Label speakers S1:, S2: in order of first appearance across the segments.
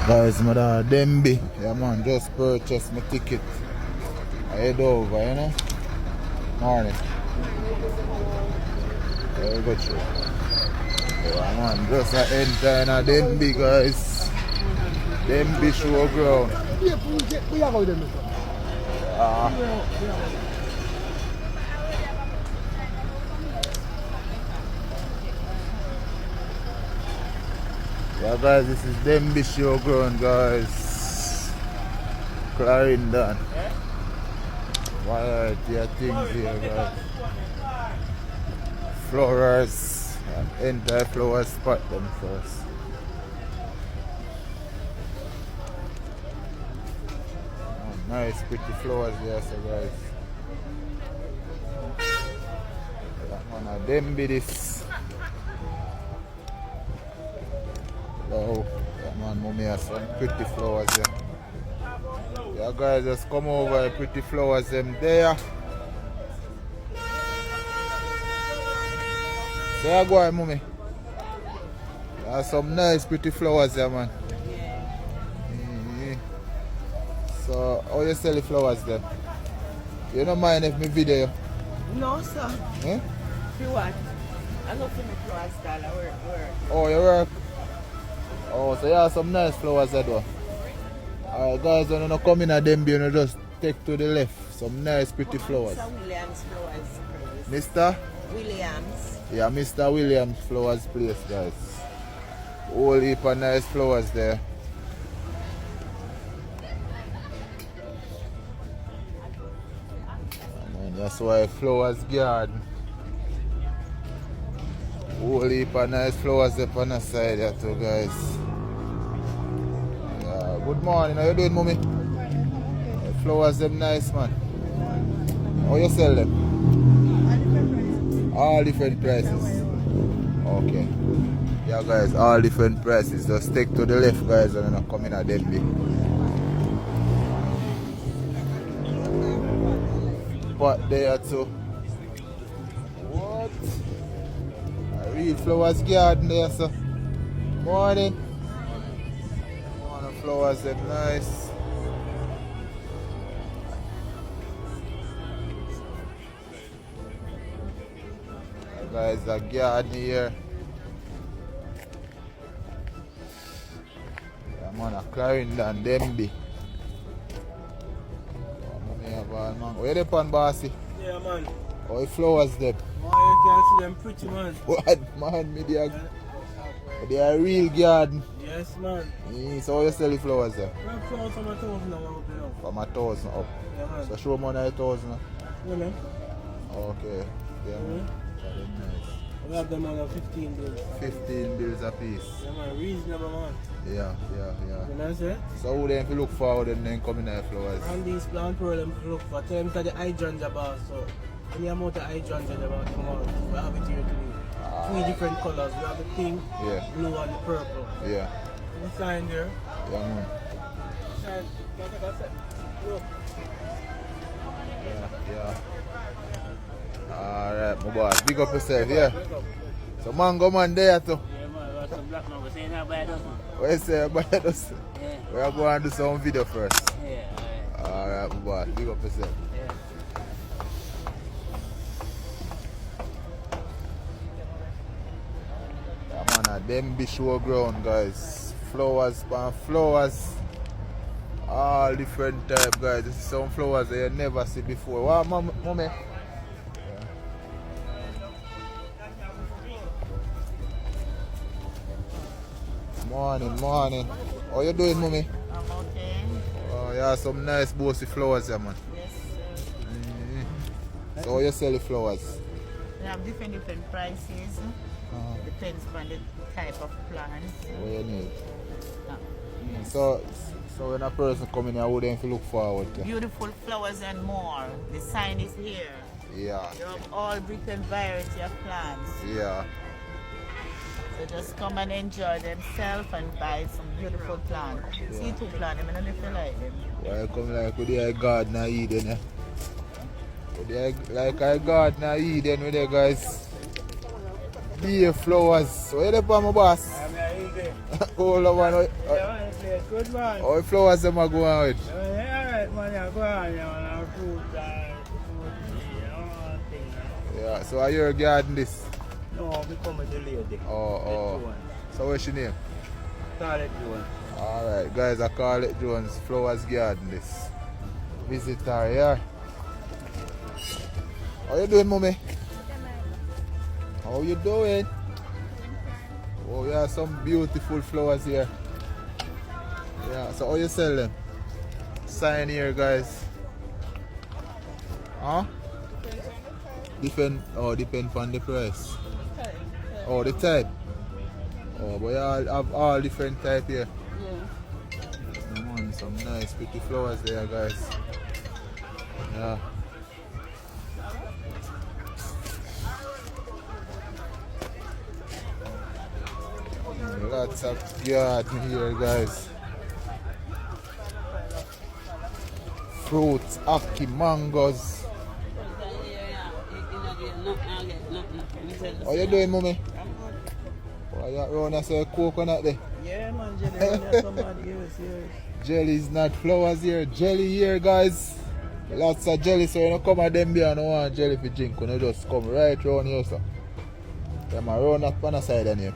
S1: Guys, my dad Denbigh. Yeah man, just purchased my ticket. I head over, you know. Morning. Very good show. Yeah man, just enter in a Denbigh, guys. Denbigh Showground. Yeah guys, this is Denbigh Showground, guys. Clarendon. Variety of things here, guys. Flowers. Enter flower spot them first. Oh, nice pretty flowers here, so guys. That one of Denbigh this. Oh, that man, mommy has some pretty flowers here. Yeah guys, just come over, pretty flowers them there. So yeah, go on, mommy. There are some nice pretty flowers there, man. So how you sell the flowers then? You don't mind if me video you?
S2: No, sir.
S1: Eh?
S2: For what? I look for my flower style. I work.
S1: Oh, you work? Oh, so you have some nice flowers there though. Alright guys, when you come in at Denbigh, you just take to the left. Some nice pretty flowers.
S2: Mr. Williams flowers.
S1: Mr.
S2: Williams.
S1: Yeah, Mr. Williams flowers place, guys. Whole heap of nice flowers there. Man, that's why flowers garden. Whole heap of nice flowers up on the side there too, guys. Yeah, good morning, how you doing, mommy? The flowers them nice, man. How you sell them? All different prices. Okay. Yeah guys, all different prices. Just stick to the left, guys, and then come in at Denbigh. But there too. What? A real flowers garden there, so. Morning. One of the flowers them nice. Guys, a garden here. Yeah, man, a Clarendon, Denbigh. Where you there, bossy?
S3: Yeah, man.
S1: Oh, the flowers there.
S3: Oh, you can see them pretty, man.
S1: What, man? They are real garden.
S3: Yes, man.
S1: So, how you sell the flowers there?
S3: We have flowers from 1,000 now.
S1: From 1,000 up.
S3: Yeah, man.
S1: So, show me 1,000.
S3: Yeah, man.
S1: Okay. Yeah, man. Nice.
S3: We have them on 15 bills.
S1: 15 bills a piece.
S3: Yeah, man. Reasonable, man.
S1: Yeah.
S3: You know what I'm saying?
S1: So who then if you look forward and then come in the flowers?
S3: And these plant pearl them to look for. Tell them that the hydrangeas bar, so any amount of hydrangeas they want to come out. We have it here today. 3 different colors. We have the pink, blue and the purple.
S1: Yeah.
S3: The sign there.
S1: Yeah, man.
S3: Sign. Look.
S1: Yeah. Alright, my boss. Big up yourself, yeah. So mango man there too.
S3: Yeah, man. We have some black mango. Say now buy a dozen.
S1: What you say about us?
S3: Yeah.
S1: We are going to do some video first.
S3: Yeah,
S1: Alright, my boss. Big up yourself.
S3: yeah.
S1: Yeah, man, a Denbigh Showground, guys. Flowers, pan flowers. All different type, guys. This is some flowers that you never see before. What, mommy? Morning. How you doing, mommy?
S2: I'm okay.
S1: Oh, you have some nice bossy flowers here, man.
S2: Yes, sir.
S1: So how you sell the flowers?
S2: We have different prices. Depends on the type of plant.
S1: What you need?
S2: Yes.
S1: So when a person come in here, what they look forward to?
S2: Beautiful flowers and more. The sign is here.
S1: Yeah.
S2: You have all different variety of plants.
S1: Yeah.
S2: So just come and enjoy themselves and buy some beautiful plants. See two plants, I don't know if you like them.
S1: Why you come like with the garden of Eden, eh? With the, like a garden of Eden with the guys. Be flowers. Where you there, my boss?
S3: I'm here.
S1: Hold on,
S3: Good man.
S1: How the flowers them are going with?
S3: Alright, man, you go on, you know, fruit and thing.
S1: Yeah, so are you garden this?
S3: No, we come with the lady.
S1: Oh. So what's your name?
S3: Scarlett Jones.
S1: Alright, guys, I call it Jones Flowers Garden this. Visit her here. How you doing, mommy? How you doing? Oh, we have some beautiful flowers here. Yeah, so how you sell them? Sign here, guys. Huh? Depend on the price. Oh, the type. Oh, but you all have all different type here. Yeah. Come on, some nice pretty flowers there, guys. Yeah. Lots of garden here, guys. Fruits, ackee, mangoes. How you doing, mommy? Oh, you around and say coconut there?
S3: Yeah, man, jelly. Somebody else here.
S1: Jelly is not flowers here. Jelly here, guys. Lots of jelly, so you don't come at Denbigh and don't want jelly for drink. You just come right around here, sir. Them around up on the side of here.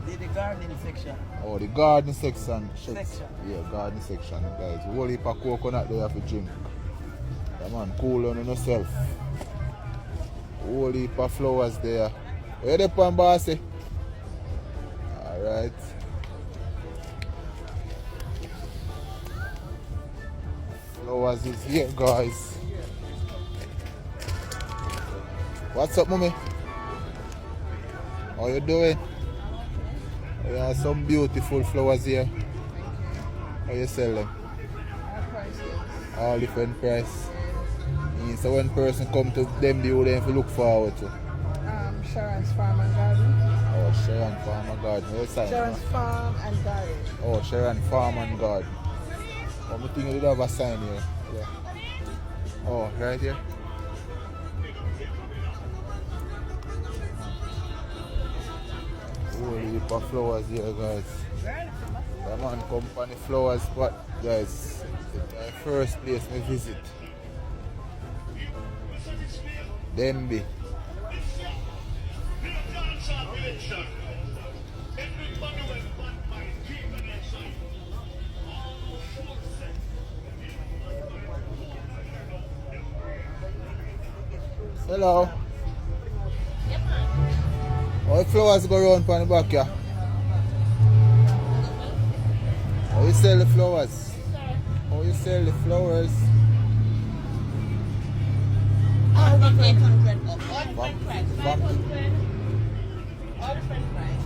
S3: The gardening section.
S1: Oh, the garden section.
S3: Section.
S1: Yeah, garden section, guys. Whole heap of coconut there for drink. Come on, cool on yourself. Whole heap of flowers there. Where the pan, bossy? Alright. Flowers is here, guys. What's up, mommy? How you doing? We have some beautiful flowers here. How you sell them? All different price. So when person come to Denbigh, who they look forward to?
S4: Sharon's Farm and Garden.
S1: Oh, Sharon Farm and Garden. Where's that?
S4: Sharon's Farm and Garden.
S1: Oh, Sharon Farm and Garden. Oh, I think you did have a sign here. Yeah. Oh, right here? Holy heap of flowers here, guys. The man company flowers spot, guys. It's my first place I visit. Denbigh. Hello. All the flowers go around from the back here. How you sell the flowers? How you sell the flowers?
S2: All different prices.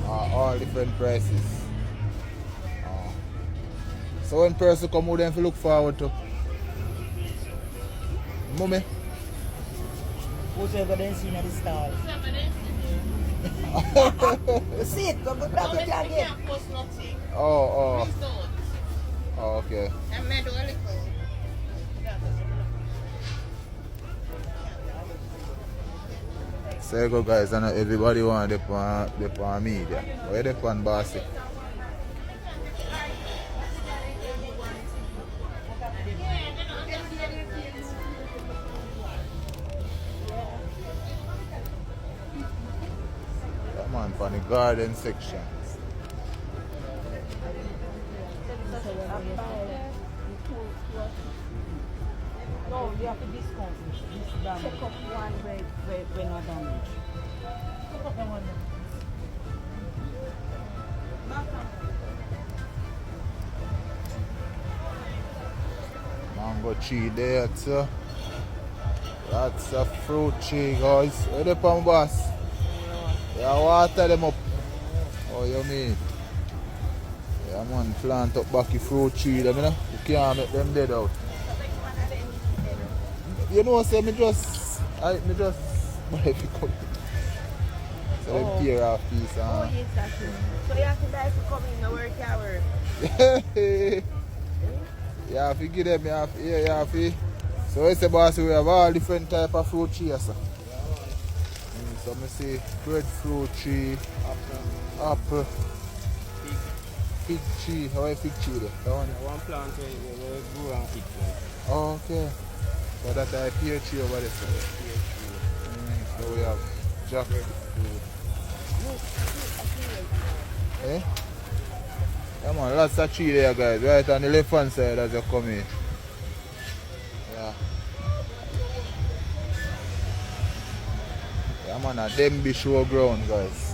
S1: All different prices. So when person come out then look forward to? Mommy?
S4: Whoever they see in the stall. See it, but that we can get.
S1: Oh, okay. So you go, guys, I know everybody want the pan media. Where the pan bossy? Come on, for the garden section.
S4: No, you have to discount this damage. Check up one where not damage. Check up the one.
S1: Mango tree there too. Lots of fruit tree, guys. Where the pan boss? Yeah, water them up. Oh, you mean? Yeah, man, plant up back the fruit tree them, you know? You can't make them dead out. You know, say me just buy if you come. So them tear off piece.
S4: Oh, yes, that's it. So you have to buy to come in the work hour.
S1: You have to give them, you have to. So it's about we have all different type of fruit trees, sir. So I see breadfruit tree, apple, fig tree. How is fig tree there? That one?
S3: One plant where we grow and eat.
S1: Oh, okay. So that's a pear tree over there. So we have jackfruit. Eh? Yeah man, lots of tree there guys. Right on the left hand side as you come in. Yeah. Yeah man, a Denbigh Showground guys.